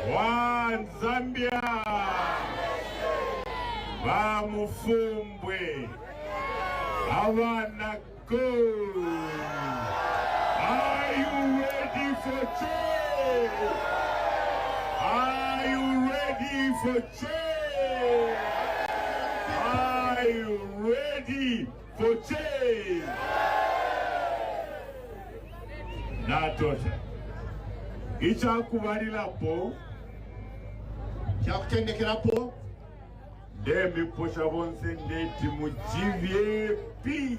One Zambia. MUFUMBWE. I wanna go. Are you ready for change? Are you ready for change? Are you ready for change? Natota. Ichakubalilapo. Kyakutendekerapo. Demi posha bonse ndeti mujivye pi.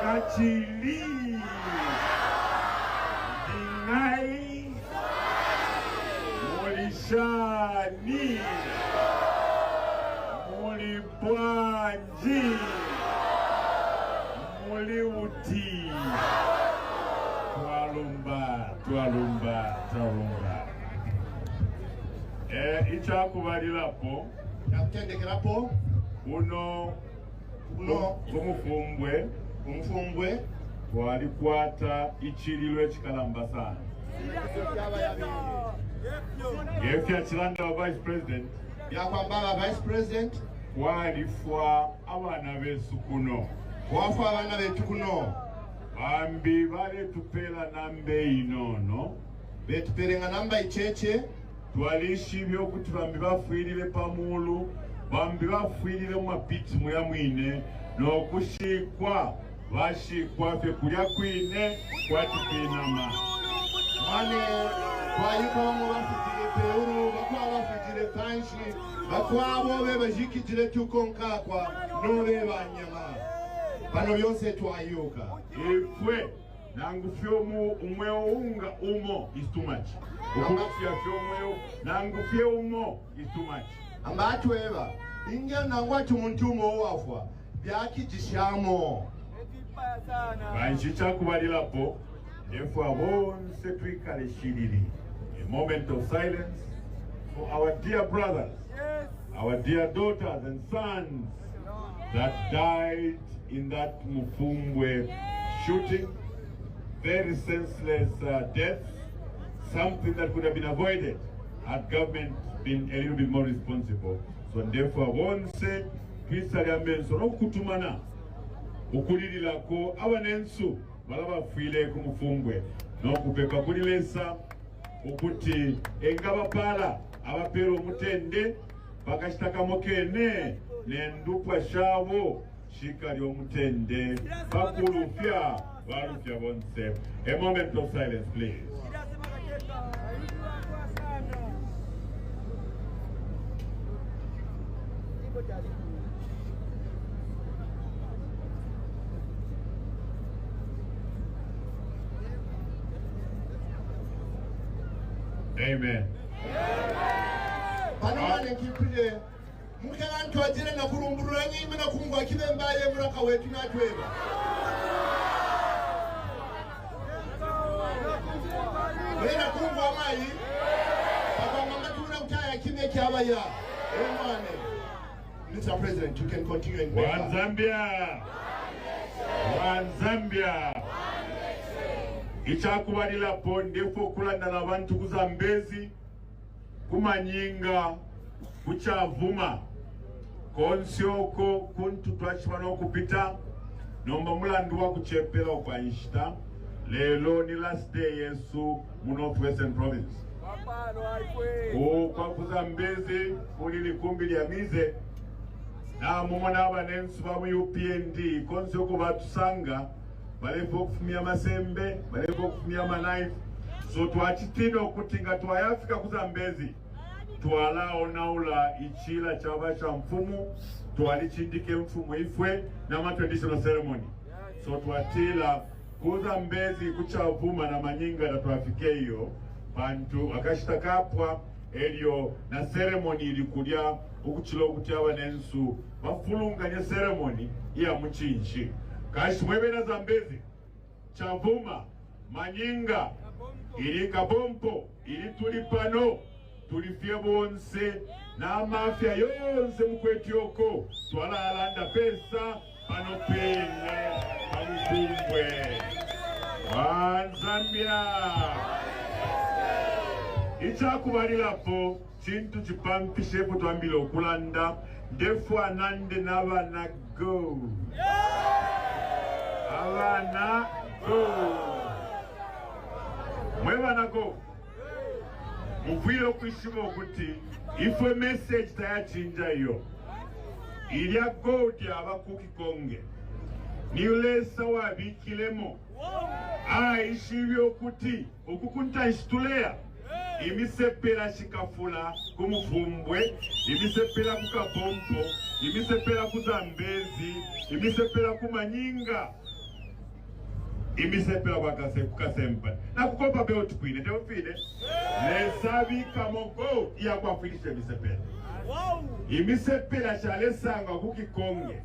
Kachili. Dingai. Molishani. Molibwanji. Moliuti. Tualumba. Ichakubalilapo. Kyakutendekerapo. Uno MUFUMBWE walikwata ichililwe chikalamba sana. Gefya chilanda wa Vice President. Yakwambala Vice President. Walifwa abana besu kuno. Wafwa abana betu kuno. Bambi bale tupela nambe inono. Betuperenga namba icheche. Twalishibye okuti bambi bafuirire pamulu. Bambi bafuirire mumapiti muya mwine. N'okushikwa bashikwa fe kulya kwine kwatikinama. Mane twayikomo bafitire peuru bakwa bafitire tanshi bakwa bobe bajikijire tukonkakwa nobe banyama bano byose twayuka ifwe nangufyo umwe unga umo is too much. Ukufya fyo umwe nangufyo umo is too much. Ambatu eba inge nangwa tumuntu umo wafwa byakijishamo banchicha kubalilapo efo abonse twikale shiriri. A moment of silence for our dear brothers, our dear daughters and sons that died in that MUFUMBWE shooting. Very senseless deaths, something that could have been avoided had government been a little bit more responsible. So therefore, once twisali amenso no kutumana ukulililako abanensu balaba fuile ku MUFUMBWE no kupeka kulilesa ukuti engaba pala abapero mutende bakashitaka mokene nendupwa shabo shikali omutende bakulufya barufya bonse. A moment of silence, please. Amen. Panamane kipile mukantu ajire na kurumburura nyimbe na kungwa kibembaye muraka wetu natweba wena kungwa mai baba mama tuna utaya kime kyabaya emane. Mr. President, you can continue and One Zambia. One Zambia. Ichakubalirapo ndefo kulanda nabantu kuzambezi kumanyinga kuchavuma konsyoko kuntu twachibana okupita nomba mulandu wa kuchepela okwanshita lelo ni last day yesu mu Northwestern Province kwa kuzambezi kulili kumbi lya mize na mumona abanensu ba UPND konsyoko batusanga balefo okufumya masembe balefo okufumya manaifu. So twachitino okuti nga twayafika kuzambezi twala onaula ichila chabasha mfumu twali chindike mfumu ifwe na traditional ceremony. So twatila kuza mbezi kuchavuma na manyinga na twafike hiyo bantu akashitakapwa elio na ceremony ilikulia ukuchilo kutiawa nensu bafulunganya ceremony ya mchinchi kashimwebe na zambezi chavuma manyinga ili kabompo ili tulipano tulifie bonse na mafia yonse mkwetioko twala alanda pesa pano pene MUFUMBWE Zambia ichakubalirapo chintu chipampishepo twambile okulanda ndefu anande n'abana go abana go mwebana go mufwile okwishima okuti ifwe message tayachinja iyo ilya godi abakukikonge niulesa wabikilemo aishibyo okuti okukunta ishitulea imisepela shikafula kumufumbwe imisepela kukabompo imisepela kuzambezi imisepela kumanyinga imisepela kukasempa na kukopa beo tukwine teofine nesabi kamogo iya kwafilisha imisepela imisepela shalesanga kukikonge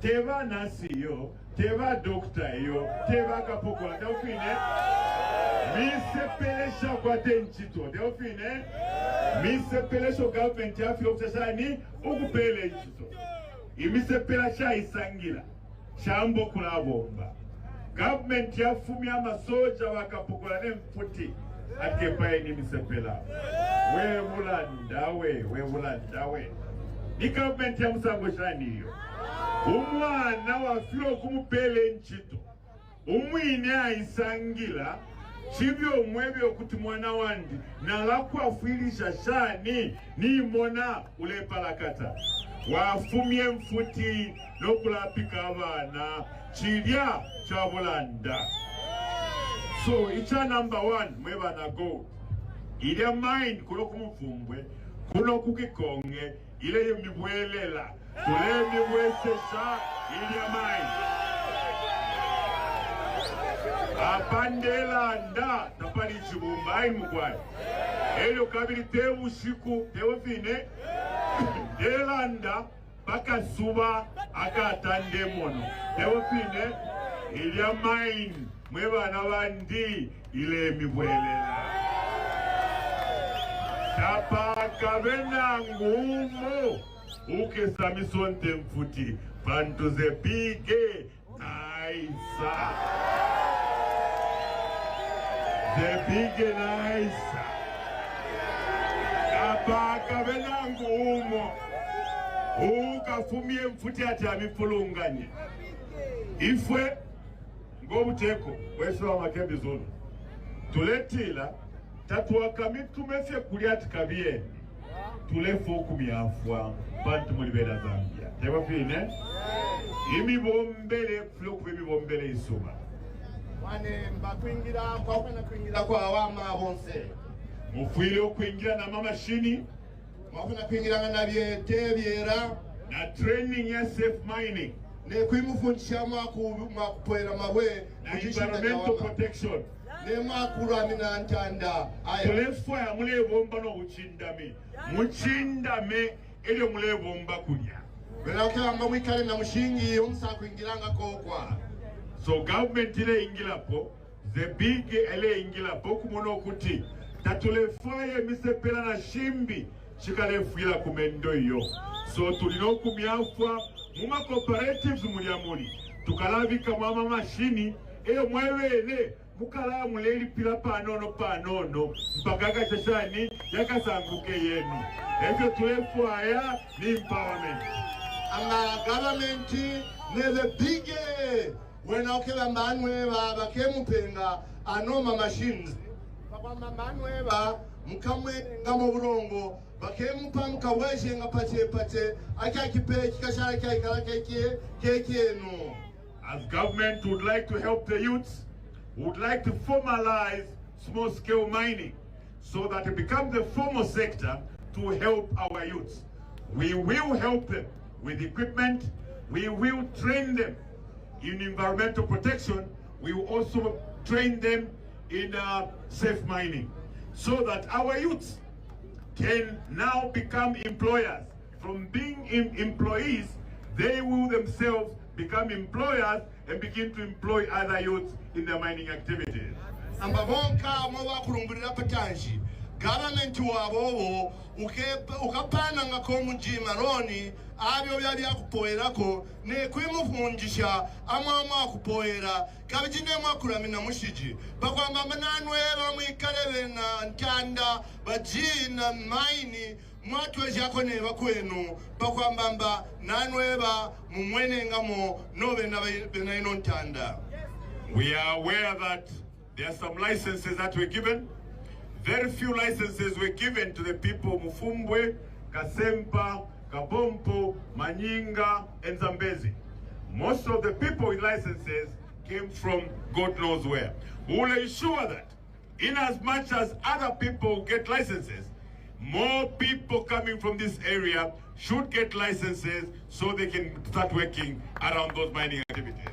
teva nasi yo teva dokta yo teva kapokola teofine misepelesha kwa tenchito teofine misepelesha government ya filo kusashani ukupele nchito imisepelesha isangira shambo kula bomba government ya fumi ya masoja wakapokola ne mfuti akepae ni misepela we mulandawe ni government ya musango shani hiyo umwana wa filo kumupele nchito umwine aisangira chibyo mwebe okuti mwana wandi nalakwa afilisha shani ni mona ulepalakata wafumye mfuti nokulapika abana chilya chabulanda. So icha number 1 mweba na go ilya mind kulo kumufumbwe kuno kukikonge ile yemibwelela kule mibwesesha ilya mind apandela nda tapali chibumba imugwaye elio kabili tewu shiku teofine delanda baka suba akatande mono teofine ilya main mwebana bandi ile mibwelela tapa kabena ngumo ukesamisonte mfuti bantu ze bige naisa the big nice apaka benangu umo ukafumie mfuti ati amifulunganye ifwe ngobuteko weso wa Makebi Zulu tuletila tatuwakamitu mefye kuliati kabieni tulefo kumiyafwa bantu mulibela Zambia teba fine imibombele floku imibombele isuba wane mbakwingira kwa kwena kwingira kwa awama bonse mufwile okwingira na mamashini mwafuna kwingira na byera na training ya safe mining ne kwimufundisha mwakupoera mabwe na environmental protection ne mwakura mina ntanda aya tulefwa ya mulebomba no uchindame muchindame elio mulebomba kulya bela okamba mwikale na mushingi omsa kwingiranga kokwa. So government ile ingilapo the big ele ingilapo kumono kuti tatulefaye misepela na shimbi chikalefuila kumendo iyo. So tulino kumiafwa muma cooperatives muliamuli tukalavika mama mashini eyo mwewele mukala muleli pila panono mpaka chashani yakasanguke yenu evyo tulefaya ni empowerment anga government ne the big when okela manweba bakemupenga anoma machines baba manweba mukamwe ngamo burongo bakemupa mukaweshe ngapate akakipe kikashara kaikala kekeno. As government would like to help the youths, would like to formalize small-scale mining so that it becomes the formal sector to help our youths. We will help them with equipment. We will train them in environmental protection. We will also train them in safe mining, so that our youths can now become employers. From being employees, they will themselves become employers and begin to employ other youths in their mining activities. Government wabo ukapana ngako mujima roni abyo byali akupoerako ne kwimufungisha amama akupoera kabijine mwakuramina mushiji bakwamba mananwe bamwikarebe na ntanda bajina maini mwatwe jako ne bakwenu bakwamba nanwe ba mumwene ngamo nobe na ino ntanda. We are aware that there are some licenses that were given. Very few licenses were given to the people of MUFUMBWE, Kasempa, Kabompo, Manyinga, and Zambezi. Most of the people with licenses came from God knows where. We will ensure that in as much as other people get licenses, more people coming from this area should get licenses so they can start working around those mining activities.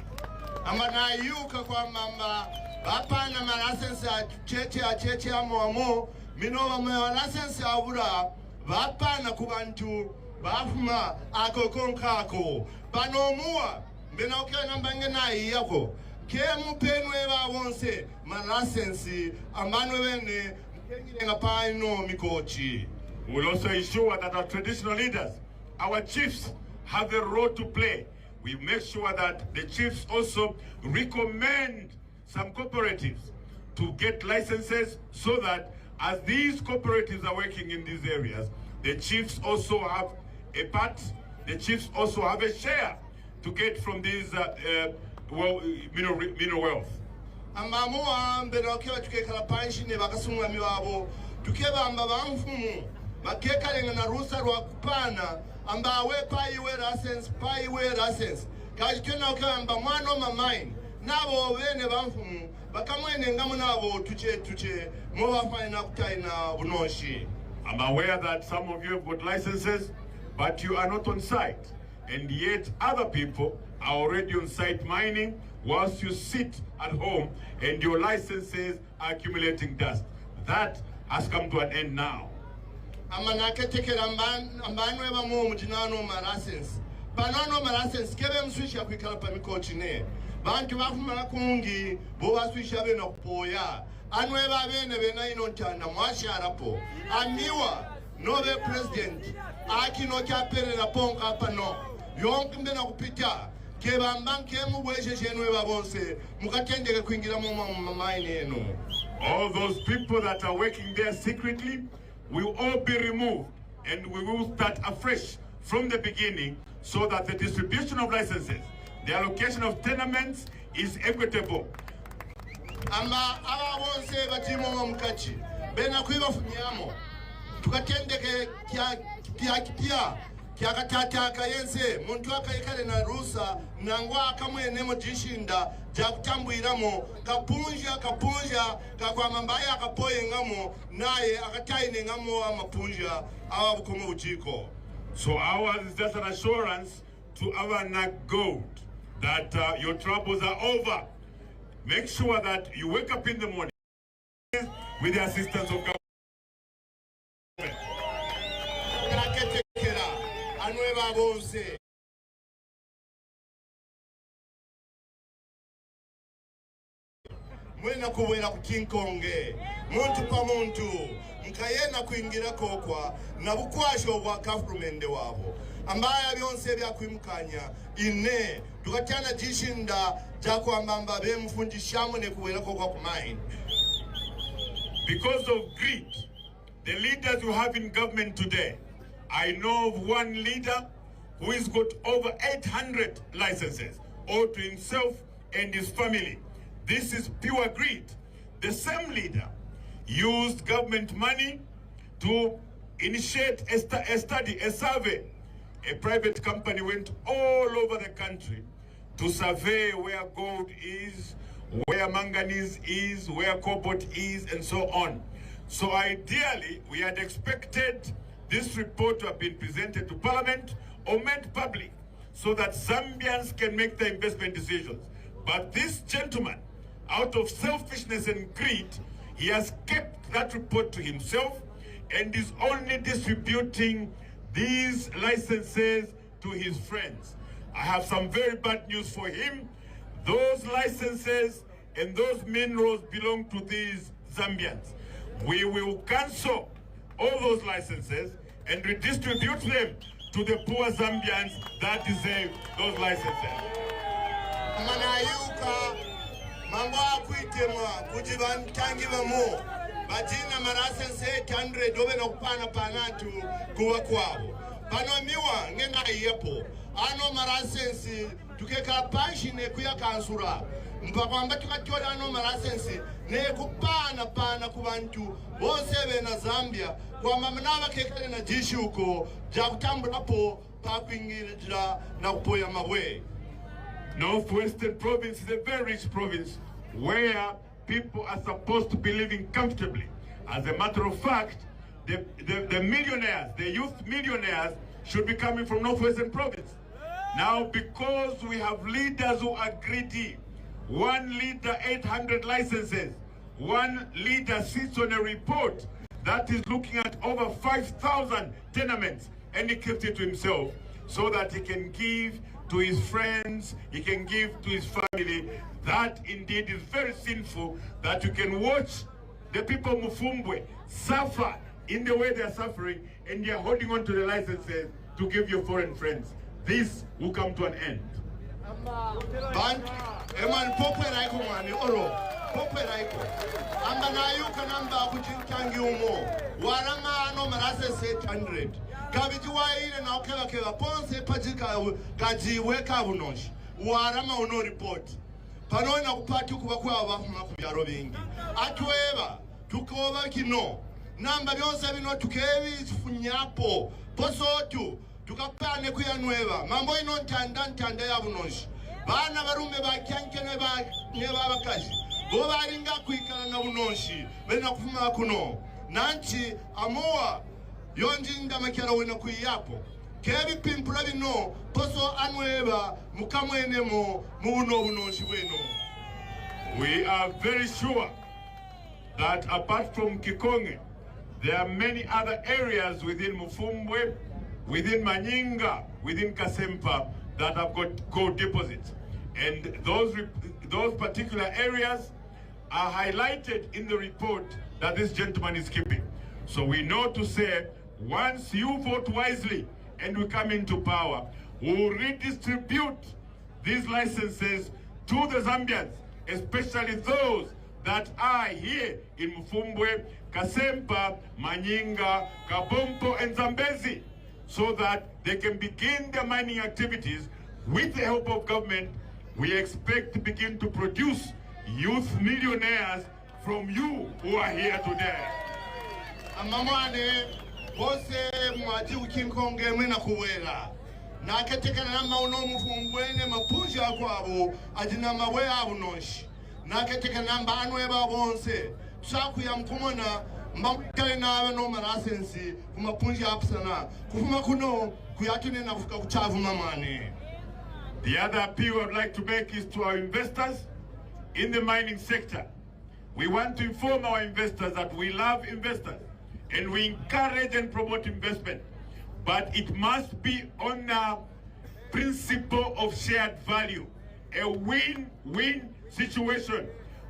Amana yuka kwa mama bapa na license cheche amo minova ma license abura bapa na kubantu bafuma akokonkako banomua mbenoke nambange na yako ke mupenwe ba wonse ma license amanwe bene mkengile ngapa ino mikochi. We'll also ensure that our traditional leaders, our chiefs, have a role to play. We make sure that the chiefs also recommend some cooperatives to get licenses, so that as these cooperatives are working in these areas, the chiefs also have a part, the chiefs also have a share to get from these mineral wealth. Amamua mbenokewa tukekala panshi ne bakasumwa miwabo tukeba ambaba mfumu makeka lenga na rusa rwa kupana amba we paiwe license kajikena okamba mwana mamain nabo bene bamfumu bakamwene ngamu nabo tuche mo bafana kutaina bunoshi. I'm aware that some of you have got licenses, but you are not on site, and yet other people are already on site mining whilst you sit at home and your licenses are accumulating dust. That has come to an end now. Amanake tekera ambanwe ba mu mujinano ma license banano ma license kebe mswisha kwikala pa mikochi ne bantu bafuma kungi bo baswisha bena kupoya anwe ba bene bena ino ntanda mwasharapo amiwa nobe president akino kyapere na ponka pano yonke mbena kupita keba mbanke mubweshe shenwe babonse mukatendeke kwingira mu mamaine eno. All those people that are working there secretly will all be removed, and we will start afresh from the beginning, so that the distribution of licenses, the allocation of tenements is equitable. Ama aba bonse batimo mkachi bena kuiba funyamo tukatendeke kya katata kayense muntu akayikale na rusa nangwa kamwene mo jishinda ja kutambwiramo kapunja kakwa mambaya akapoye ngamo naye akataine ngamo amapunja awabukomo bujiko. So ours is just an assurance to our gold that your troubles are over. Make sure that you wake up in the morning with the assistance of government. Mwena kuwela kukinkonge muntu pa muntu nkayena kuingira kokwa na bukwasho bwa government wabo ambaya byonse byakwimukanya ine tukatana jishinda jako ambamba be mfundishamu ne kuwela kokwa kumain. Because of greed, the leaders you have in government today, I know of one leader who has got over 800 licenses, all to himself and his family. This is pure greed. The same leader used government money to initiate a study, a survey. A private company went all over the country to survey where gold is, where manganese is, where cobalt is, and so on. So ideally, we had expected this report to have been presented to Parliament or made public so that Zambians can make their investment decisions. But this gentleman, out of selfishness and greed, he has kept that report to himself and is only distributing these licenses to his friends. I have some very bad news for him. Those licenses and those minerals belong to these Zambians. We will cancel all those licenses and redistribute them to the poor Zambians that deserve those licenses. Bajina marasense 800 dobe na kupana panatu kuwa kwabo. Pano miwa ngenga yepo. Ano marasense tukeka panshi ne kuya kansura. Mpaka tukatyola ano marasense ne kupana pana kubantu bose bena Zambia kwa mamnaba kekale na jishi uko jakutambula po pa kuingira na kupoya mawe. Northwestern province is a very rich province where people are supposed to be living comfortably. As a matter of fact, the millionaires, the youth millionaires, should be coming from Northwestern province. Now, because we have leaders who are greedy, one leader 800 licenses, one leader sits on a report that is looking at over 5,000 tenements, and he keeps it to himself so that he can give to his friends, he can give to his family. That indeed is very sinful, that you can watch the people of MUFUMBWE suffer in the way they are suffering, and they are holding on to the licenses to give your foreign friends. This will come to an end. Panona kupati kubakwa abafuma kubyaro bingi atweba tukoba kino namba byonse bino tukebi funyapo posotu tukapane kuyanweba mambo ino ntanda ya bunoshi bana barume bakyankene ba bakazi bo baringa kwikana na bunoshi bena kufuma kuno nanchi amoa yonji ndamakera wena kuyapo kebi pimpula bino poso anweba mukamwene mo mubuno bunoshi bweno. We are very sure that apart from Kikonge, there are many other areas within MUFUMBWE, within Manyinga, within Kasempa that have got gold deposits. And those particular areas are highlighted in the report that this gentleman is keeping. So we know to say, once you vote wisely and we come into power, we will redistribute these licenses to the Zambians, especially those that are here in MUFUMBWE, Kasempa, Manyinga, Kabompo, and Zambezi, so that they can begin their mining activities with the help of government. We expect to begin to produce youth millionaires from you who are here today. Amamane, bose mwati ukinkonge mwena kuwela. Na katika nama uno MUFUMBWE mapuja kwabo ajina mawe abunoshi. Na katika namba anweba bonse saku ya mkumona mbakale na no marasensi kumapunja apsana kufuma kuno kuyatune na kufuka kuchavu mamane. The other appeal I would like to make is to our investors in the mining sector. We want to inform our investors that we love investors and we encourage and promote investment, but it must be on a principle of shared value, a win-win situation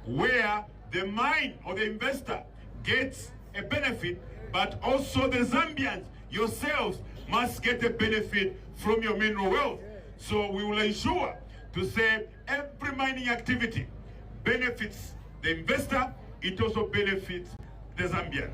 where the mine or the investor gets a benefit, but also the Zambians yourselves must get a benefit from your mineral wealth. So we will ensure to say every mining activity benefits the investor, it also benefits the Zambian.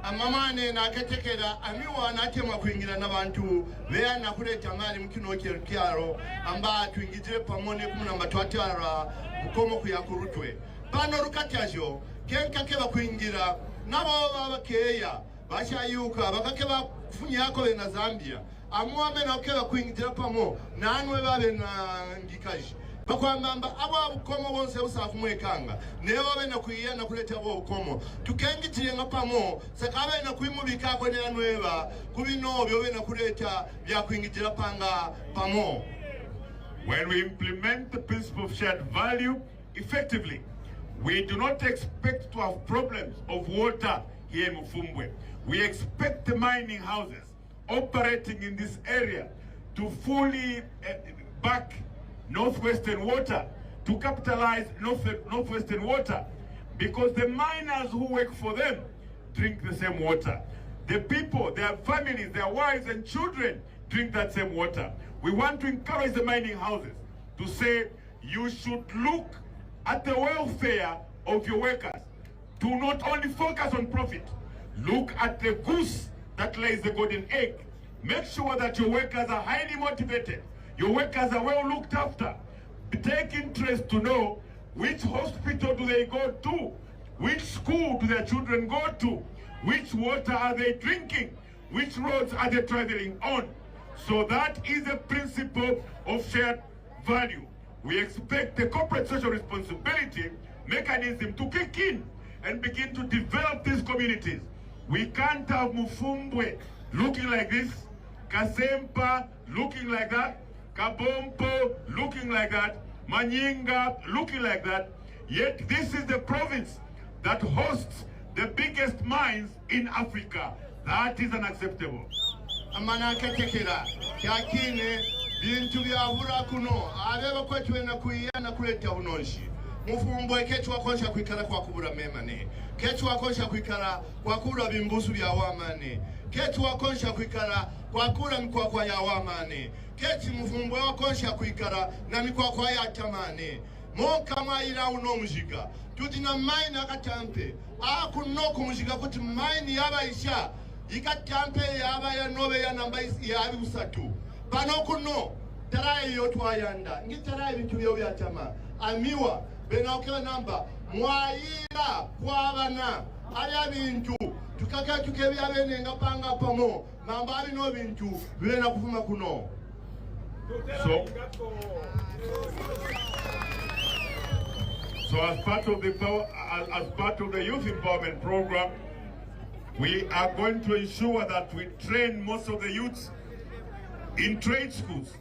Amamane na ketekera amiwa natemwa kuingira n'abantu bea na kuleta mali mukino kyaro amba tuingizire pamone kumuna twatara mukomo kuyakurutwe pano rukatyajo kenka keba kuingira nabo babakeya bashayuka bakakeba kufunyako be na Zambia amwame na keba kuingira pamo nanwe babe na ngikaji bakwambamba abo bukomo bonse busakumwekanga nebo bena kuyana kuleta abo bukomo tukengitire ngapamo sakabe na kuimubika ko nyanweba kubino byo bena kuleta bya kuingitira panga pamo. When we implement the principle of shared value effectively, we do not expect to have problems of water here in MUFUMBWE. We expect the mining houses operating in this area to fully back Northwestern Water, to capitalize Northwestern Water, because the miners who work for them drink the same water. The people, their families, their wives and children drink that same water. We want to encourage the mining houses to say, you should look at the welfare of your workers. Do not only focus on profit. Look at the goose that lays the golden egg. Make sure that your workers are highly motivated. Your workers are well looked after. Take interest to know which hospital do they go to, which school do their children go to, which water are they drinking, which roads are they traveling on. So that is a principle of shared value. We expect the corporate social responsibility mechanism to kick in and begin to develop these communities. We can't have MUFUMBWE looking like this, Kasempa looking like that, Kabompo looking like that, Manyinga looking like that. Yet this is the province that hosts the biggest mines in Africa. That is unacceptable. Amana ketekera kyakine bintu byabura kuno abeba kwetu na kuyana kuleta unonshi MUFUMBWE ketu wakonsha kuikara kwa kubura memane ketu wakonsha kuikara kwa kura bimbusu bya wamane ketu wakonsha kuikara kwa kura mikwakwa ya wamane ketu MUFUMBWE wakonsha kuikara na mikwakwa ya tamane monka maira uno mujika tudina maina katampe akuno kumujika kuti maini yaba isha ikatampe yaba ya nobe ya namba ya abusatu pano kuno tarayi yotwayanda ngitarayi bintu byo byatama amiwa benaokela namba mwayira kwabana ali bintu tukaka tukebya bene ngapanga pamo namba ali no bintu bena kufuma kuno. So as part of the youth empowerment program, we are going to ensure that we train most of the youths in trade schools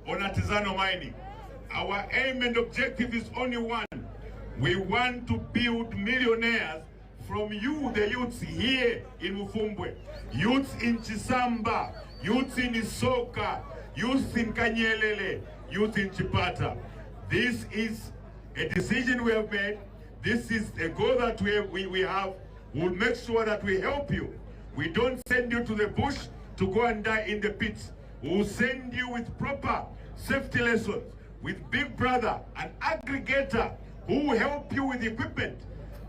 on artisanal mining. Our aim and objective is only one. We want to build millionaires from you, the youths here in MUFUMBWE, youths in Chisamba, youths in Isoka, youths in Kanyelele, youths in Chipata. This is a decision we have made. This is a goal that we have. We'll make sure that we help you. We don't send you to the bush to go and die in the pits. We'll send you with proper safety lessons, with Big Brother, an aggregator who will help you with equipment.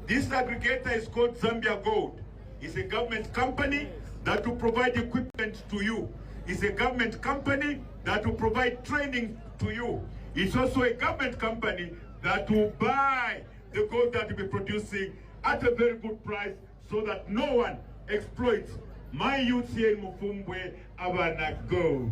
This aggregator is called Zambia Gold. It's a government company that will provide equipment to you. It's a government company that will provide training to you. It's also a government company that will buy the gold that will be producing at a very good price so that no one exploits my youth here in MUFUMBWE. Abana go.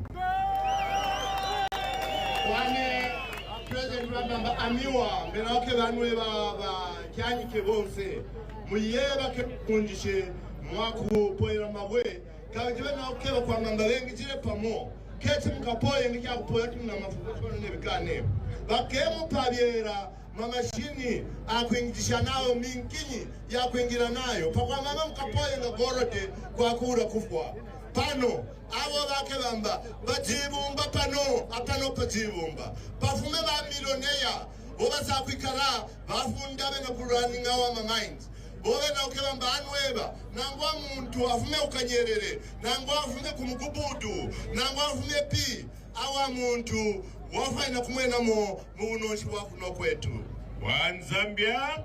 President Rambamba Amiwa, Menake Vanweva, Kiani Kebonse, Muyeva Kundishe, Mwaku, Poira Mawe, Kajana Keva Kwamanga, Pamo, Ketim Kapoy and Kapoyatum Namafu Nebikane, Bakemo Paviera, Mamashini, Aquindishanao Minkini, Yaquingiranayo, Papa Mamam Kapoy and the Gorote, Kwakura Kufwa, Pano. Awo bakebamba batibumba pano apano patibumba pafume ba millionaire obasa kwikara bafunda bena kurunning our minds bobe na okebamba anweba nangwa muntu afume ukanyerere nangwa afume kumugubudu nangwa afume pi awa muntu wafaina kumwena mo munoshi wakuno kwetu one Zambia.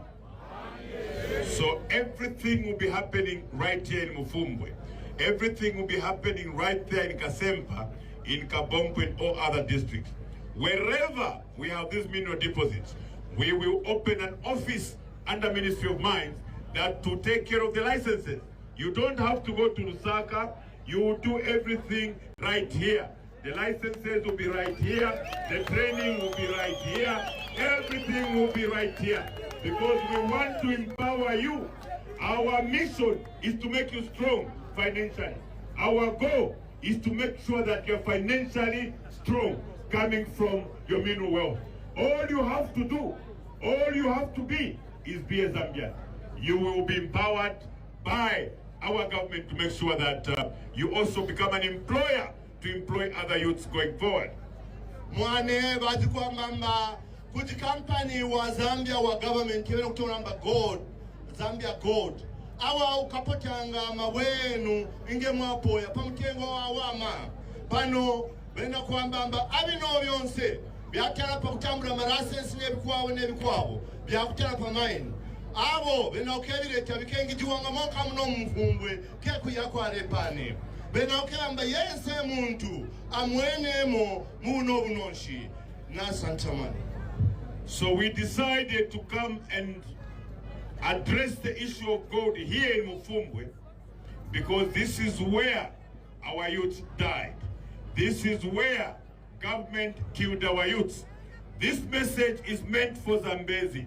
So everything will be happening right here in MUFUMBWE. Everything will be happening right there in Kasempa, in Kabompo, and all other districts. Wherever we have these mineral deposits, we will open an office under Ministry of Mines that to take care of the licenses. You don't have to go to Lusaka. You will do everything right here. The licenses will be right here. The training will be right here. Everything will be right here. Because we want to empower you. Our mission is to make you strong financially. Our goal is to make sure that you're financially strong coming from your mineral wealth. All you have to do, all you have to be is be a Zambian. You will be empowered by our government to make sure that you also become an employer to employ other youths going forward. Mwane bazikwa mamba kuti company wa Zambia wa government kivene kutonamba gold Zambia gold awa ukapotanga mawenu inge mwapoya pamutengo wa awama pano bena kwambamba abino byonse byakala pa kutambula license nebikwabo byakutala pa mine abo bena okebireta bikengijiwanga monka muno MUFUMBWE keku yakwale pane bena okamba yense muntu amwenemo muno bunonshi na santamani. So we decided to come and address the issue of gold here in MUFUMBWE because this is where our youth died. This is where government killed our youths. This message is meant for Zambezi.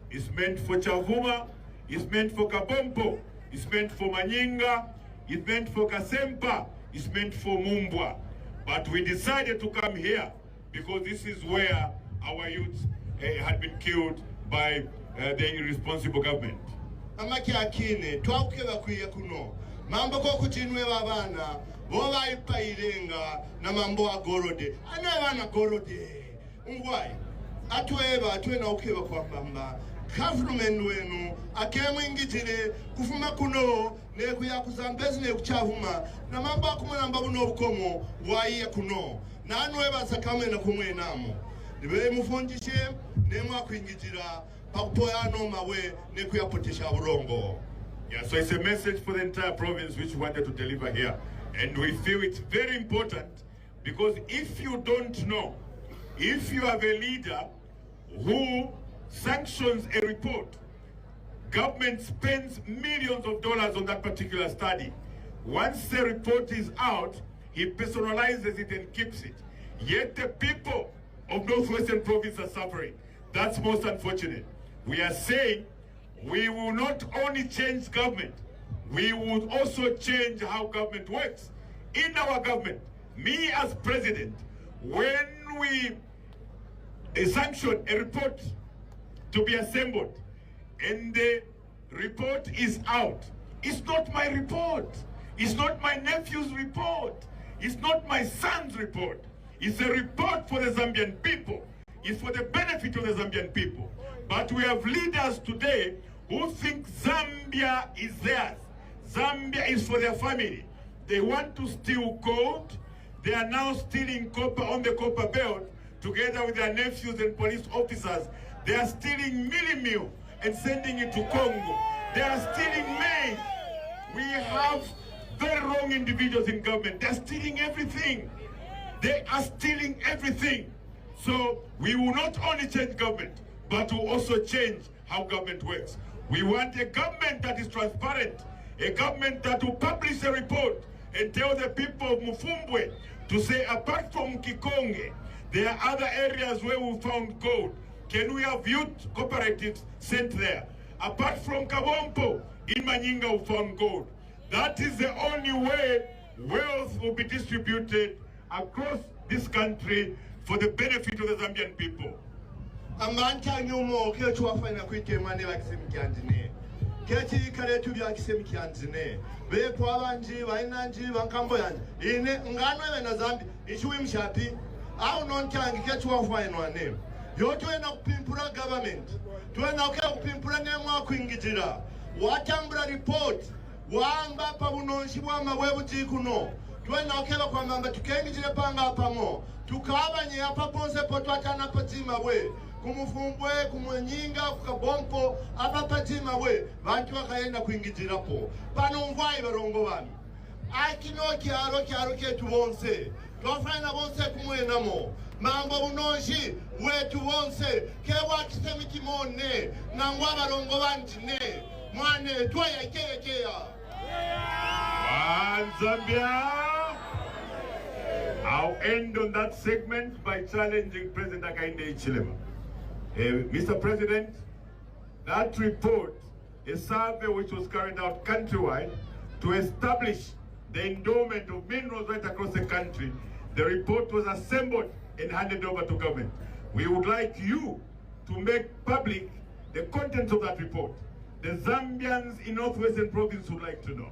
It's meant for Chavuma. It's meant for Kabompo. It's meant for Manyinga. It's meant for Kasempa. It's meant for Mumbwa. But we decided to come here because this is where our youth had been killed by the irresponsible government. Amaki akine twakukeba kuya kuno mambo ko kutinwe babana boba ipairenga na mambo agorode anabana gorode ngwai atweba atwena ukeba kwa mama government wenu akemwingitire kufuma kuno ne kuya kuzambezi ne kuchavuma na mambo akumana mbabu no bukomo waiya kuno nanweba sakame na kumwe namo nibe mufonjishe ne mwakwingitira pakupoyano mawe ne kuyapotisha burongo. Yeah, so it's a message for the entire province which we wanted to deliver here. And we feel it's very important because if you don't know, if you have a leader who sanctions a report, government spends millions of dollars on that particular study. Once the report is out, he personalizes it and keeps it. Yet the people of Northwestern Province are suffering. That's most unfortunate. We are saying we will not only change government, we will also change how government works. In our government, me as president, when we sanction a report to be assembled and the report is out, it's not my report. It's not my nephew's report. It's not my son's report. It's a report for the Zambian people. It's for the benefit of the Zambian people. But we have leaders today who think Zambia is theirs. Zambia is for their family. They want to steal gold. They are now stealing copper on the copper belt together with their nephews and police officers. They are stealing milli-meal and sending it to Congo. They are stealing maize. We have very wrong individuals in government. They are stealing everything. They are stealing everything. So we will not only change government, but will also change how government works. We want a government that is transparent, a government that will publish a report and tell the people of MUFUMBWE to say, apart from Kikonge, there are other areas where we found gold. Can we have youth cooperatives sent there? Apart from Kabompo, in Manyinga we found gold. That is the only way wealth will be distributed across this country for the benefit of the Zambian people. Amanta nyumo kechu wafanya kuite mwane wa kisemi kianzine. Kechi karetu bya kisemi kianzine. Bepo abanji, bainanji, bankambo yanji. Ine ngano na Zambi, ishuwi mshapi. Au nontangi kechu wafanya nwane. Yoto ena kupimpura government. Tuena ukea kupimpura nemwa kuingitira. Watambura report. Wamba pa unonshi wama webu jikuno. Tuena ukela kwa mamba tukengitire panga apamo. Tukabanye hapa ponse potwatana patima we. Kumufumbwe, kumwenyinga, kukabompo, hapa patima we. Bantu wakaenda kuingitirapo. Pano mvai barongo wami. Akino kiaro ketu bonse. Twafana bonse kumwenamo. Mambo unonshi wetu bonse. Kewa kisemi kimone. Nangwa barongo wanjine. Mwane tuaya kea. One Zambia. I'll end on that segment by challenging President Hakainde Hichilema. Mr. President, that report, a survey which was carried out countrywide to establish the endowment of minerals right across the country, the report was assembled and handed over to government. We would like you to make public the contents of that report. The Zambians in Northwestern Province would like to know.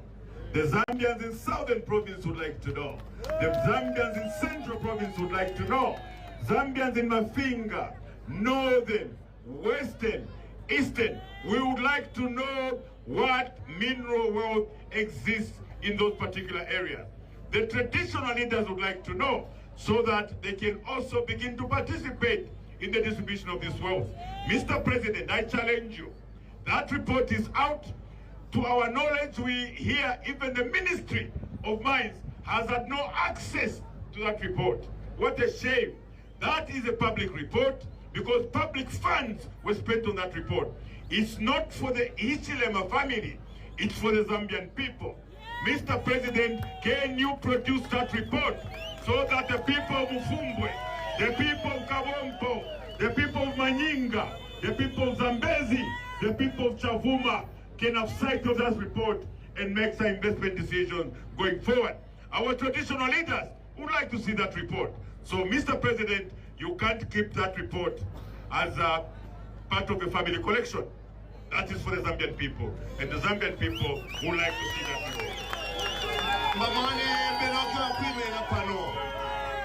The Zambians in Southern Province would like to know. The Zambians in Central Province would like to know. Zambians in Mafinga, Northern, Western, Eastern, we would like to know what mineral wealth exists in those particular areas. The traditional leaders would like to know so that they can also begin to participate in the distribution of this wealth. Mr. President, I challenge you. That report is out. To our knowledge, we hear even the Ministry of Mines has had no access to that report. What a shame. That is a public report because public funds were spent on that report. It's not for the Hichilema family, it's for the Zambian people. Mr. President, can you produce that report so that the people of MUFUMBWE, the people of Kabompo, the people of Manyinga, the people of Zambezi, the people of Chavuma can have sight of that report and make some investment decisions going forward. Our traditional leaders would like to see that report. So, Mr. President, you can't keep that report as a part of the family collection. That is for the Zambian people. And the Zambian people would like to see that report. Mamane mbenoka kwimena pano.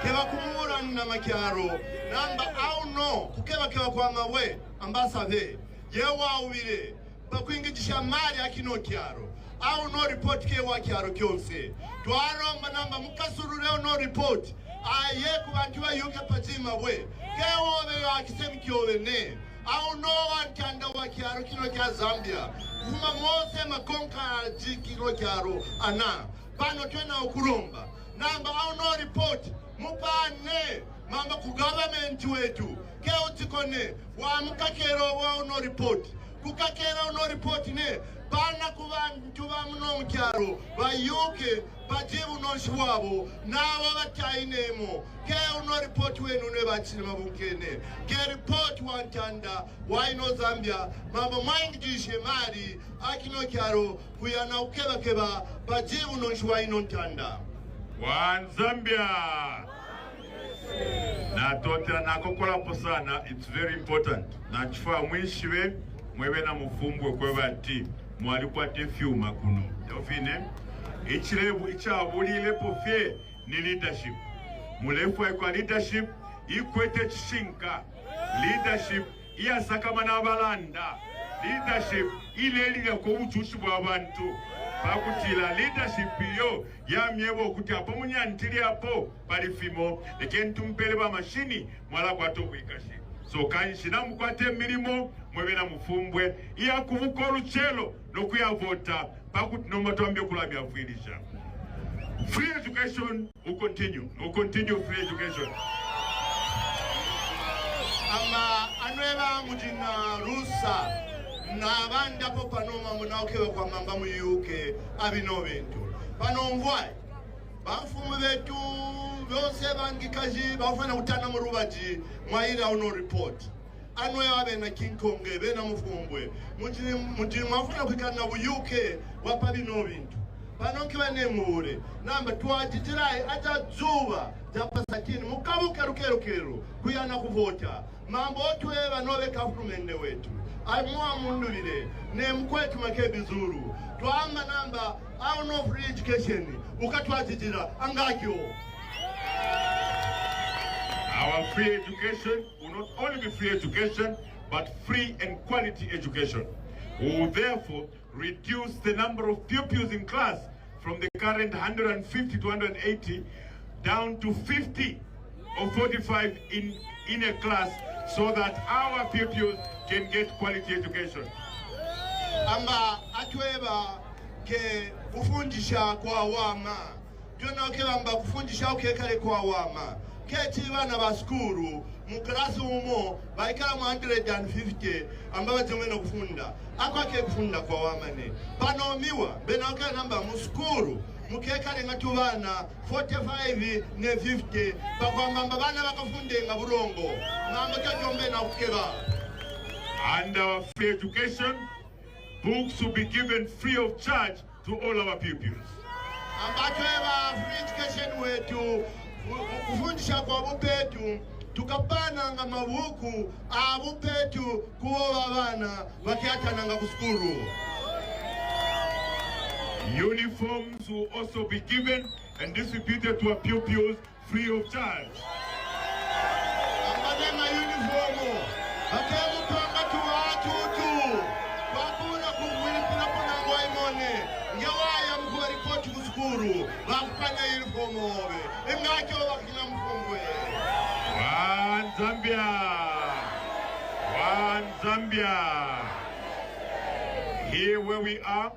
Keba kumura na makiaro. Namba au no. Kukeba kwa mawe. Ambasave. Yewa uwire. Pakuingijisha mali akino kiaro. Au no report kewa kiaro kyonse. Tuaro manamba mukasurureo no report. Aye kubantiwa yuke pachima we. Kewa wewe akisemi kiyowe ne. Au no wankanda wa kiaro kino kia Zambia. Kuma mose makonka kino kiaro ana. Pano twena ukuromba. Namba au no report. Mupane. Mamba ku government wetu. Keo tikone. Wa mkakero wa no report. Kukakera no report ne. Pana kubantu ba muno mkyaro. Ba yuke. Bajibu no shwabo. Na wabatainemo. Keo no report wenu ne bachini mabukene. Ke report wankanda. Waino Zambia. Mamba maingi jishe mari. Akino kyaro. Kuyana ukeba keba. Bajibu no shwaino ntanda. One Zambia. Na totera nakokola posana. It's very important. Na chifua mwishiwe. Mwewe na MUFUMBWE kweba ti. Mwalikuwa tefyuma kuno. Yofine. Ichilebu ichabuli ilepo fye ni leadership. Mulefu kwa leadership. Ikwete chishinka. Leadership. Iya sakamana balanda. Leadership. Ile liga kwa uchushi wa bantu. Pakutila leadership yo ya miebo kuti hapo munyantili hapo palifimo ekentumpele ba mashini mwala kwa toku ikashi. So kanshina mkwate milimo mwebena MUFUMBWE iya kuvuka oluchelo nokuya vota pakuti nomatuambia kulabia fuilisha. Free education will continue free education. Ama anweba mujina rusa na banda po panoma munaokewe kwa mamba muyuke abino bintu. Panomvwai bafumu betu byose bangikaji bafana utana mu rubaji mwaira uno report. Anwe wabe na King Kong bena MUFUMBWE mujini mwafuna kwikana buyuke wapa bino bintu. Panonke banemure namba twajitirai ata zuba japasakini mukabuke rukero kuyana kuvota. Mambo otwe banobe kafumende wetu. Aimwa Mundubile ne mkwetu Makebi Zulu. Tuamba namba au no free education. Ukatwajitira angakyo. Our free education will not only be free education, but free and quality education. We will therefore reduce the number of pupils in class from the current 150 to 180 down to 50 or 45 in a class so that our pupils can get quality education. Amba atweba ke kufundisha kwa wama. Jona okebamba kufundisha okekale kwa wama. Keti bana baskuru mu class umo baikala mu 150 ambaba jomena kufunda. Akwa ke kufunda kwa wama ne. Panomiwa bena okela namba mu skuru mukekale ngatubana 45 ne 50 bakwamba bana bakafunde nga burongo namba kyombe na kukeba. And our free education, books will be given free of charge to all our pupils. Ambatweba free education wetu kufundisha kwa bupetu tukapana nga mabuku abupetu kuwa bana bakiatana nga kuskuru. Uniforms will also be given and distributed to our pupils free of charge. Ambanema uniformu bakemu panga tuwatutu bakuna kumwilipila kuna ngoimone ngewaya mkuwa ripoti kuskuru bakupanya uniformu obe ingacho bakina MUFUMBWE. One Zambia! One Zambia! Here where we are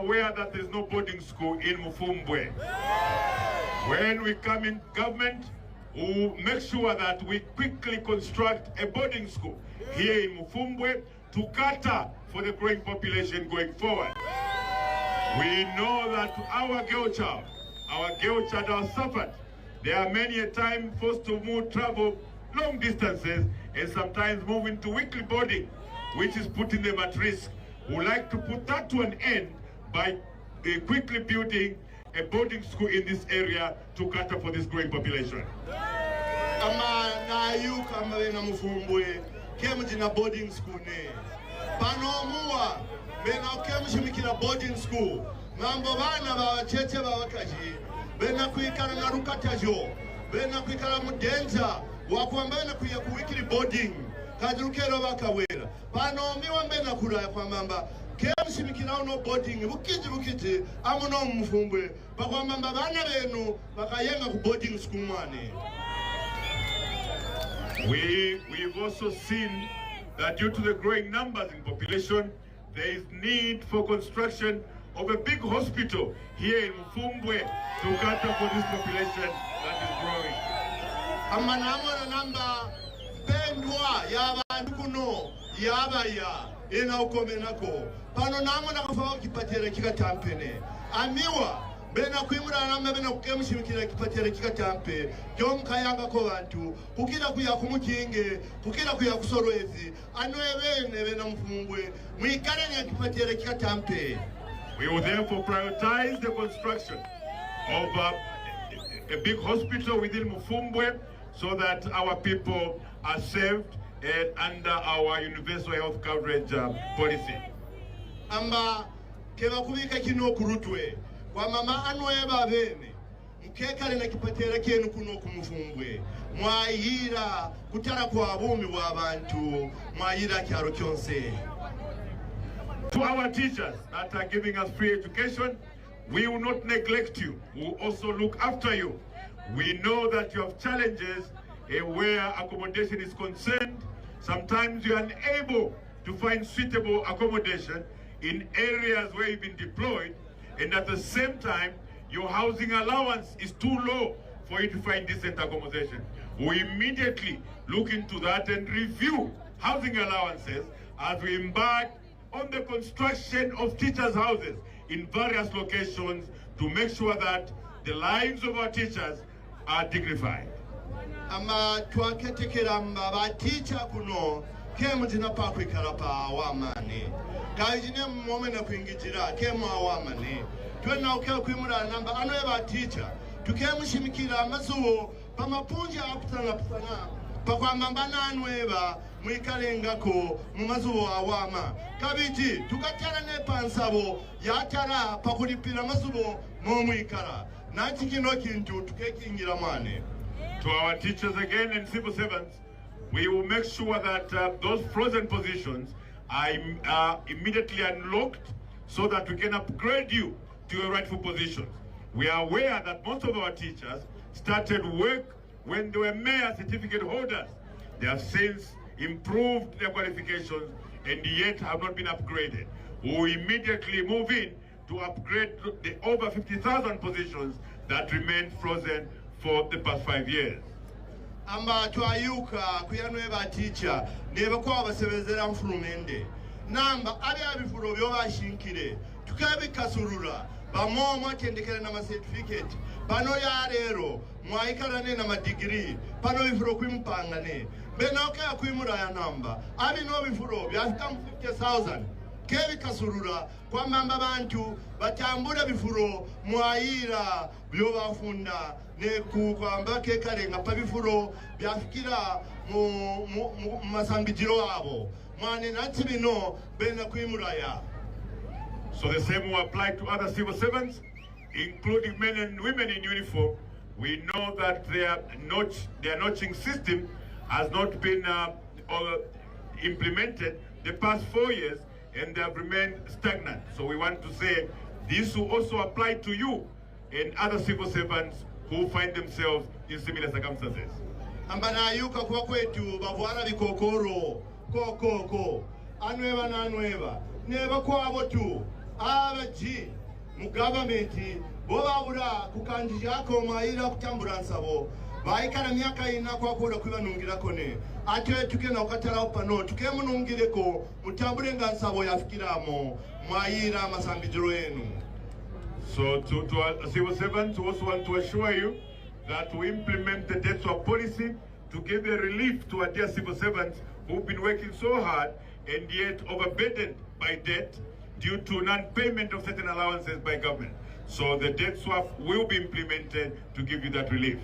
aware that there's no boarding school in MUFUMBWE. When we come in government, we'll make sure that we quickly construct a boarding school here in MUFUMBWE to cater for the growing population going forward. We know that our girl child has suffered. They are many a time forced to travel long distances and sometimes move into weekly boarding, which is putting them at risk. We would like to put that to an end by quickly building a boarding school in this area to cater for this growing population. Ama na yuka mbena MUFUMBWE kemu jina boarding school ne panomuwa bena kemu shimikira boarding school mambo bana bawacheche bawakaji bena kuikana na rukatajo bena kuikana mudenza wakuambena kuya kuwikili boarding kajurukero bakawera panomiwa mbena kula kwa mamba kemu shimikira no boarding bukiji amuno MUFUMBWE bakwa mamba bana benu bakayenga ku boarding school mwane. We've also seen that due to the growing numbers in population, there is need for construction of a big hospital here in MUFUMBWE to cater for this population that is growing. Amanamona namba bendwa yabantu kuno yabaya ina ukomenako pano namona kafawa kipatira kikatampene amiwa bena kwimura nambe bena kukemushimikira kipatira kikatampe jom kayanga ko bantu kukira kuya kumukinge kukira kuya kusorwezi anwebene bena MUFUMBWE mwikare ne kipatira kikatampe. We will therefore prioritize the construction of a big hospital within MUFUMBWE so that our people are saved under our universal health coverage policy. Amba keba kubika kino kurutwe kwa mama anweba bene mkekale na kipatera kenu kuno ku MUFUMBWE mwayira kutara kwa abumi wa bantu mwayira kyaro kyonse. To our teachers that are giving us free education, we will not neglect you. We will also look after you. We know that you have challenges where accommodation is concerned. Sometimes you are unable to find suitable accommodation in areas where you've been deployed, and at the same time, your housing allowance is too low for you to find decent accommodation. We immediately look into that and review housing allowances as we embark on the construction of teachers' houses in various locations to make sure that the lives of our teachers are dignified. Ama twaketekera mbaba teacher kuno kemu jina pa kwikala pa awamane kajine mmome na kuingitira kemu awamane twena ukela kwimura namba anweba teacher tukemushimikira amazuwo pamapunja aputana pakwa mambana anweba mwikalenga-ko mumazuwo awama kabiti tukatara ne pansabo yatara pakulipira mazuwo momwikala nati kino kintu tukekingira mane. To our teachers again and civil servants, we will make sure that those frozen positions are immediately unlocked so that we can upgrade you to your rightful positions. We are aware that most of our teachers started work when they were mere certificate holders. They have since improved their qualifications and yet have not been upgraded. We will immediately move in to upgrade the over 50,000 positions that remained frozen for the past 5 years. Amba twayuka kuyanweba teacher neba kwa basebezera mfulumende namba ali abifuro byo bashinkire tukabikasurura bamo mwatendekera na certificate pano ya rero mwaikarane na degree pano bifuro kwimpangane benoke akwimura ya namba abi no bifuro byafika 50,000 kebi kasurura kwa mamba bantu batambura bifuro mwaira byo bafunda ne kukwamba ke karenga pa bifuro byafikira mu masambijiro abo mwane nati bino bena kwimura ya. So the same will apply to other civil servants, including men and women in uniform. We know that their notching system has not been implemented the past 4 years, and they have remained stagnant. So we want to say this will also apply to you and other civil servants who find themselves in similar circumstances. Ambana yuka kwa kwetu bavwara bikokoro koko anweba na anweba neba kwa abotu abaji mu government bo babura kukanjija ko mayira kutambura nsabo baikara myaka ina kwa kura kwibanungira kone ate tukena ukatara opano tukemunungire ko mutambure ngansabo yafikiramo mayira masambijiro yenu. So to our civil servants, we also want to assure you that we implement the debt swap policy to give a relief to our dear civil servants who've been working so hard and yet overburdened by debt due to non-payment of certain allowances by government. So the debt swap will be implemented to give you that relief.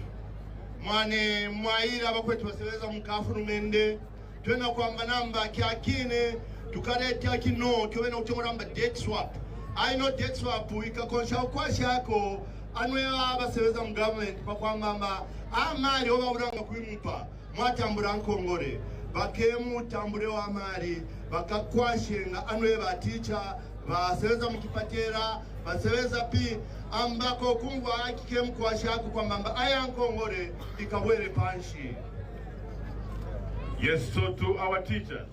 Mwane mwaira bakwetu basebeza mukafuru mende twena kwamba namba kyakine tukareta kino twena utomoramba debt swap. I know debt swap ikakonsha kwashako anwe abasebeza mu government pakwamba amali obaburanga kwimupa mwatambura nkongore bakemu tambure wa mali bakakwashenga anwe baticha basebeza mukipatera basebeza pi ambako kungwa akikemu kwashako kwamba aya nkongore ikabwere panshi. Yes, so to our teachers,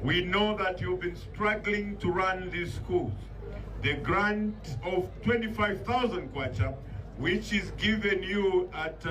we know that you've been struggling to run these schools. The grant of 25,000 kwacha, which is given you at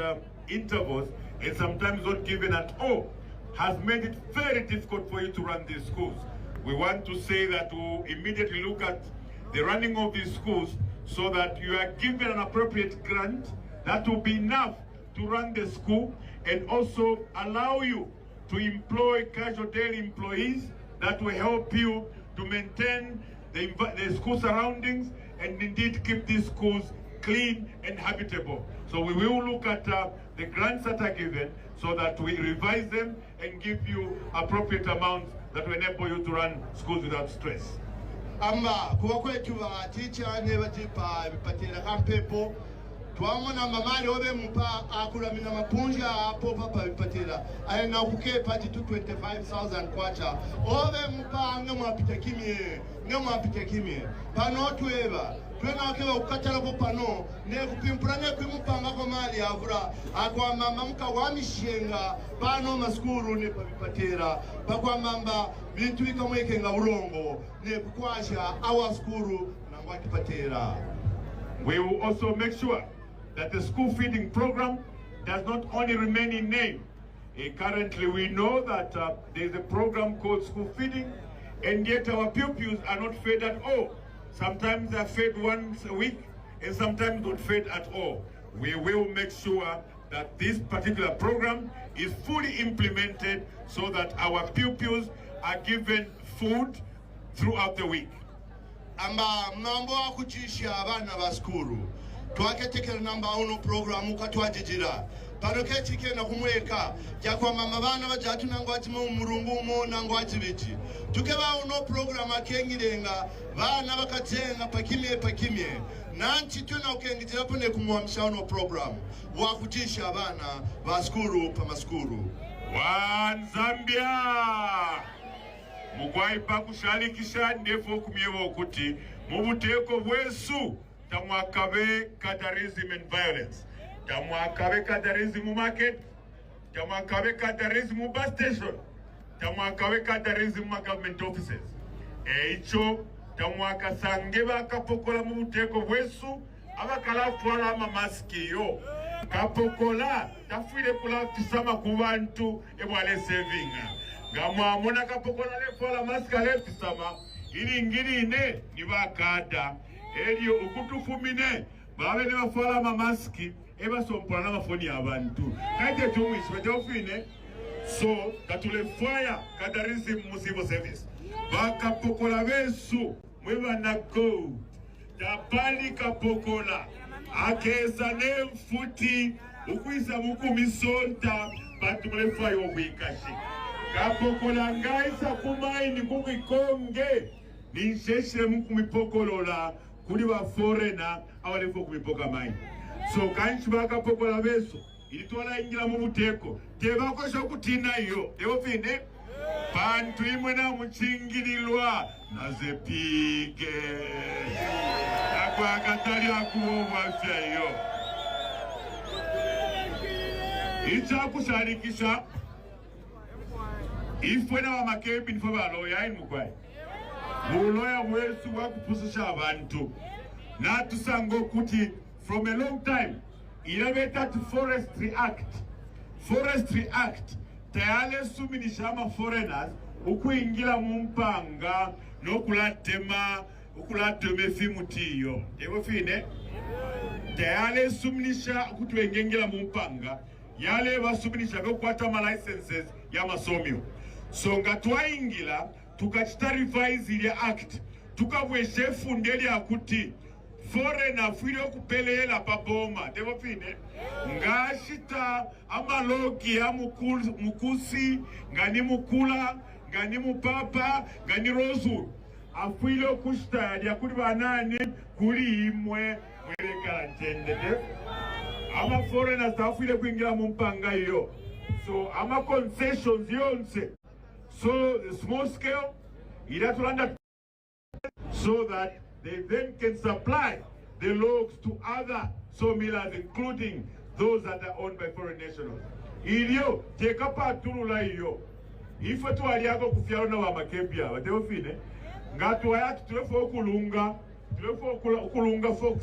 intervals and sometimes not given at all, has made it very difficult for you to run these schools. We want to say that we'll immediately look at the running of these schools so that you are given an appropriate grant that will be enough to run the school and also allow you to employ casual daily employees that will help you to maintain the school surroundings and indeed keep these schools clean and habitable. So we will look at the grants that are given so that we revise them and give you appropriate amounts that will enable you to run schools without stress. Amba kuwa kwetu wa teacher neba jipa bipatira kampepo tuamona mamali obe mpa akula mina mapunja hapo papa bipatira ayena kukepa jitu 25,000 kwacha obe mpa ngemwapita kimye pano tueba twena wakewa ukatara po pano ne kupimpura ne kwimupanga kwa mali avura akwa mama muka wamishenga pano maskuru ne pabipatera pakwa mamba bintu bikamweke nga ulongo ne kukwasha awa skuru na ngwakipatera. We will also make sure that the school feeding program does not only remain in name. Currently we know that there is a program called school feeding, and yet our pupils are not fed at all. Sometimes they are fed once a week and sometimes not fed at all. We will make sure that this particular program is fully implemented so that our pupils are given food throughout the week. Amba mambo akuchisha abana baskuru twaketekera namba uno program ukatwajijira paroketi kena kumweka yakwa mama bana bajatu nangwati mu murungu mo nangwati biti tukeba uno program akengirenga bana bakatenga pakimye nanti tuna ukengijira pone kumwamsha uno program wakutisha abana baskuru pa maskuru One Zambia mugwaipa kushalikisha ndefo kumyewo kuti mubuteko bwesu tamwakabe cadarism and violence, tamwakabe cadarism mu market, tamwakabe cadarism mu bus station, tamwakabe cadarism mu government offices. Eicho tamwakasange bakapokola mu buteko bwesu abakala twala mamaski yo kapokola tafire kula tisama kubantu ebwale savinga ngamwamona kapokola le twala maska le tisama ili ngiri ne nibakada elio okutufumine babe ne bafala mamaski eba sompana na mafoni abantu kanje tumwisi bajofine so katule fire kadarism musibo service bakapokola besu mweba na go tapali kapokola akeza ne mfuti ukuisa mukumisonta batumule fire obwikashi kapokola ngaisa kumaini kukikonge ninsheshe mukumipokolola kuli ba foreigner awalefo kumipoka maini so kanchi bakapokola beso ilitwala ingira mu buteko tebakosha kutina iyo teofine bantu imwe na muchingirilwa nazepige akwakatali akuobwa fyayo ichakusharikisha ifwe na wa Makebi nifo baloya imukwai muloya wesu wakupusisha abantu natusango kuti from a long time ilabeta to Forestry Act tayale suminisha ama foreigners ukuingira mumpanga nokulatema fimutiyo ewo fine tayale suminisha kuti wengengira mumpanga yale basuminisha bekwata ma licenses ya masomyo so ngatwaingira tukachita revise ile act tukabweshe fundeli akuti foreigner fuile okupelela paboma tevo fine ngashita amalogi ya mukusi ngani mukula ngani mupapa ngani rozu afuile okushita ya kuli banani kuli imwe mwelekala ntendete ama foreigners afuile kuingira mumpanga iyo so ama concessions yonse so the small scale ilatulanda so that they then can supply the logs to other sawmillers, including those that are owned by foreign nationals. Ilio teka patulula iyo ife twaliako kufyalo na wa Makebi aba teofine ngatu ayatu tulefo okulunga fox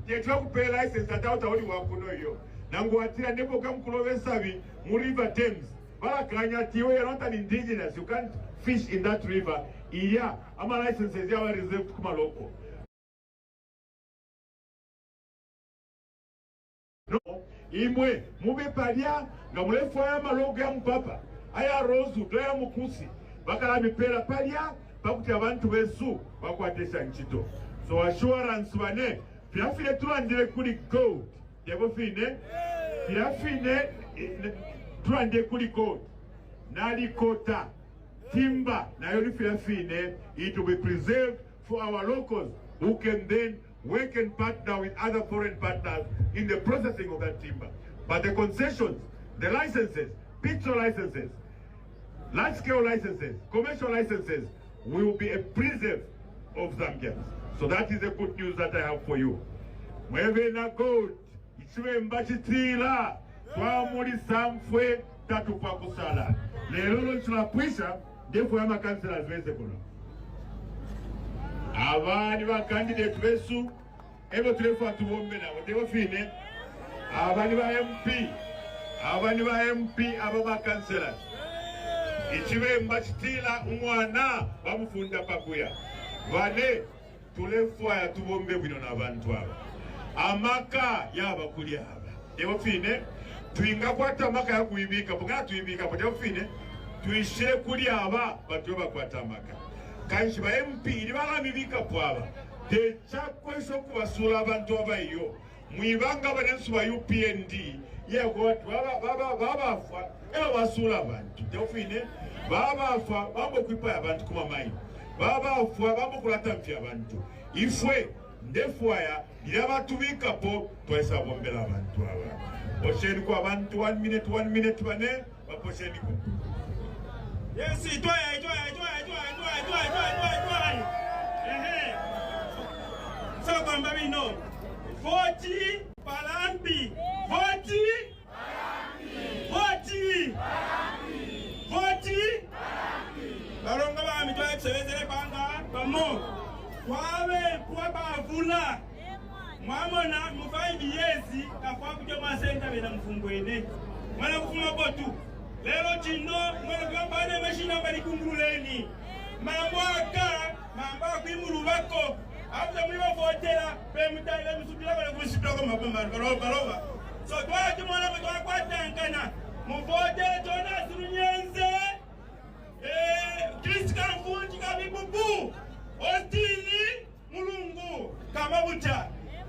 tetwa kupela license atauta oli wakuno iyo nanguatira nebo kamkulove sabi mu river Thames bala kanya tiwe you're not an indigenous, you can't fish in that river. Iya ama licenses yawa reserved kuma loko no imwe mube palia nga mulefu ya malogo ya mpapa aya rozu doya mukusi bakala mipera palia bakuti abantu besu bakwatesha nchito so assurance bane pirafine tulandire kuli gold yabo fine pirafine tulandire kuli gold nali kota timber nayo ni pirafine it will be preserved for our locals who can then work and partner with other foreign partners in the processing of that timber. But the concessions, the licenses, picture licenses, large-scale licenses, commercial licenses will be a preserve of Zambians. So that is the good news that I have for you. Mwebe na gold, ichwe mbachitila, kwa muri samfwe tatu kwa kusala. Lelolo tunapwisha, defo ya makansela zweze kuna. Abani ba candidate besu ebo tulefu atubombe na wote fine abani ba MP aba councillors ichiwe mbachitila umwana bamufunda pakuya bane tulefu atubombe bino nabantu aba amaka yaba kuli aba ebo fine tuinga kwata amaka ya kuibika bunga tuibika ebo fine tuishe kuli aba batoba kwata amaka kanshi ba MP libala mibika pwaba de chakweso kubasula abantu abayo mwibanga banensu ba UPND yego baba basula abantu tofine baba bambo kwipa abantu kuma mai baba bambo kulata mfi abantu ifwe ndefwaya yabatubika po twesa bombela abantu aba osheni kwa abantu 1 minute bane baposheni ko yes itwaya so kwamba bino 40 palambi 40 balonga bami twebezele banga bamo kwawe kwa bavula mwamona mu 5 years afwa kujya masenta bena MUFUMBWE mwana kufuma botu lelo chino mwana kwamba ne mashina bali kunguleni mamwaka mamba kwimuru bako After we were for Tela, Pemutala, Musula, we should talk about Barova. So, what do you want to talk about Tankana? Muvote, Jonas, Runyense, Christian Funchika, Bubu, Ostini, Mulungu, Kamabucha,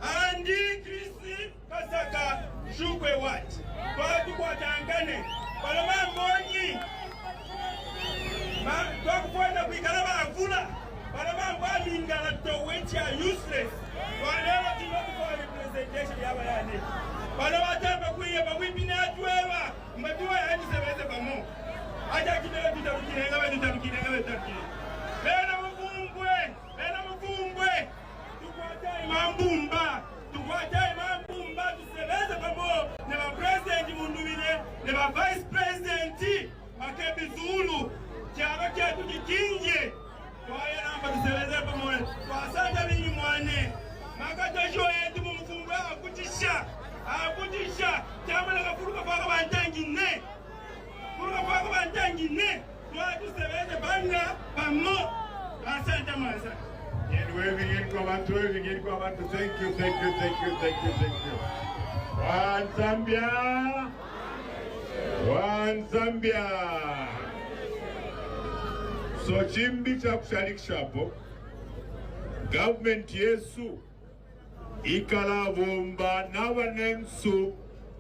Andi, Christi, Kasaka, Shukwe what? What do you want Tankane? Palama Boni, talk for the Picaraba Fula. Palama Bani Galato, which are useless. Whatever to look for representation, Yabayani. Palama Tapa, we been at Weva, Madua and Seveta. I can't get a bit of Turkey. MUFUMBWE, to what time Mambumba, to what time Mambumba, to Seveta Bamo, never President Mundubile, never Vice President Makebi Zulu, Jabaka to the King. Why number to Seveta Bamo, Wasata Mini, Makata Joy to Mufumba, Kutisha, Kutisha, Tamala Fuka Bantangi Ne. And waving in command, thank you. One Zambia. So chimbi cha kusharik shapo, government yesu, ikala bomba, nawa nensu,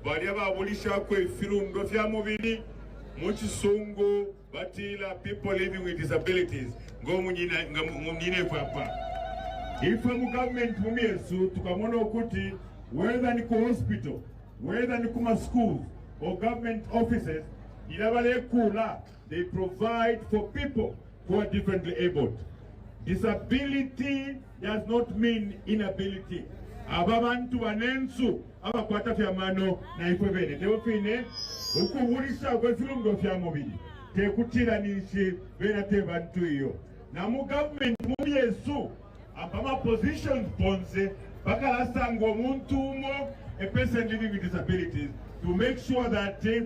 bariaba abulisha kwe firundo fya mubili, Muchisungu, Batila, people living with disabilities. Go munine papa. If I'm government mumiesu, tukamono kuti, whether niku hospital, whether nikuma schools, or government offices, ilabale kula, they provide for people who are differently abled. Disability does not mean inability. Ababantu wanensu, abakwata fya mano na ifwebene. Teofine, ukuhulisha kwa filungo fya mobili. Tekutila nishi vena tebantu iyo. Na mu government mumi yesu, abama positions ponse, baka lasango muntu umo, a person living with disabilities, to make sure that these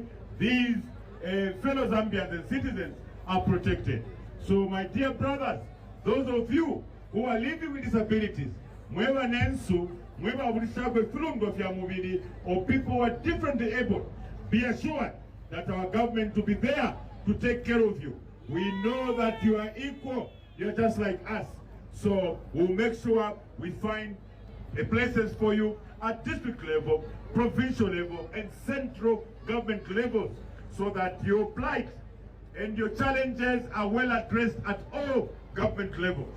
fellow Zambians and citizens are protected. So my dear brothers, those of you who are living with disabilities, mweba nensu, mweba abulishakwe filungo fya mubili, or people who are differently able, be assured that our government will be there to take care of you. We know that you are equal, you're just like us. So we'll make sure we find places for you at district level, provincial level, and central government levels, so that your plight and your challenges are well addressed at all government levels.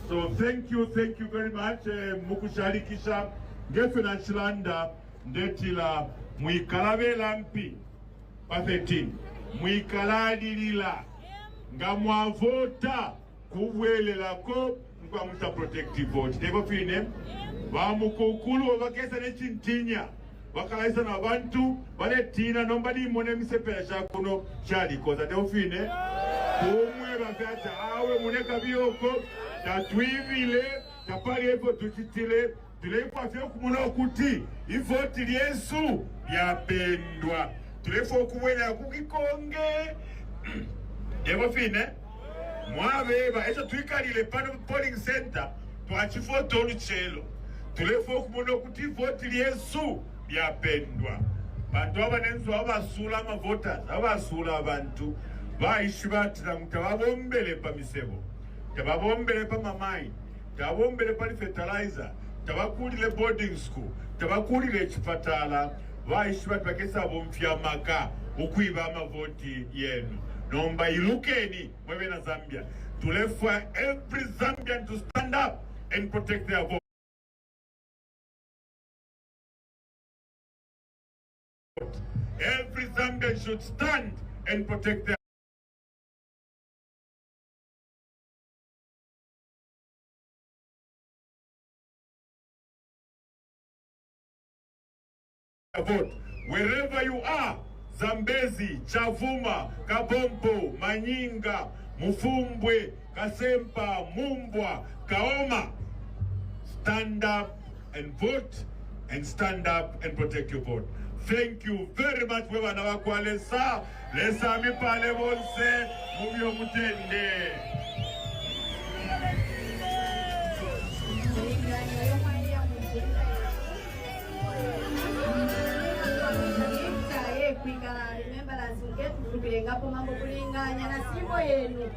So thank you very much. Mukusharikisha ngefenanchilanda ndetila muikalabe lampi patheti muikaladilila nga mwavota kuwelela-ko kwa muta protective vote. Teko fine bamukukulu obakesa nechintinya wakalaisa na bantu bale tina nombali mone misepela shakuno shali koza. Teko fine kumwe bakata awe muneka biyoko tatwivile tapali epo tuchitile tulepo afyo kumuna okuti ivoti lyesu yapendwa tulepo okuwela kukikonge. Teko fine mwabeba echo tuikalile pano polling center twachifoto oluchelo tulepo kumuna okuti ivoti lyesu yapendwa. Bantu abanenzu abasula ama voters abasula abantu baishi batira mutababombele pa misebo, tababombele pa mamai, tababombele pa fertilizer, tabakulile boarding school, tabakulile chipatala, baishi batu bakesa bomfya maka ukwiba amavoti yenu. Nomba ilukeni mwewe na Zambia. Tulefwa every Zambian to stand up and protect their vote. Every Zambian should stand and protect their vote. Wherever you are, Zambezi, Chavuma, Kabombo, Manyinga, Mufumbwe, Kasempa, Mumbwa, Kaoma, stand up and vote, and stand up and protect your vote. Thank you very much. Wewe na kwa lesa mi pale bonse mubyo mutende. kulengapo mambo kulinganya na simbo yenu.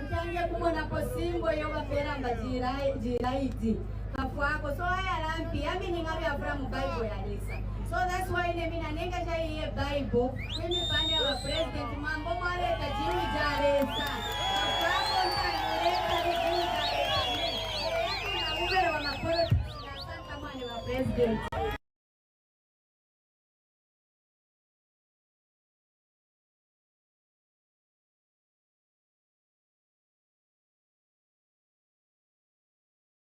Mchange kumona po simbo yoga pera mbajiraiti. Kafuako so haya lampi yami ningabe afra mu Bible ya Lisa. So that's why nemina nenga cha iye Bible kwenye pande wa president mambo mareta jimi jaresa. Kafuako ntaleta jimi jaresa. Yaki na ubere wa mapolitiki na santa mwane wa president.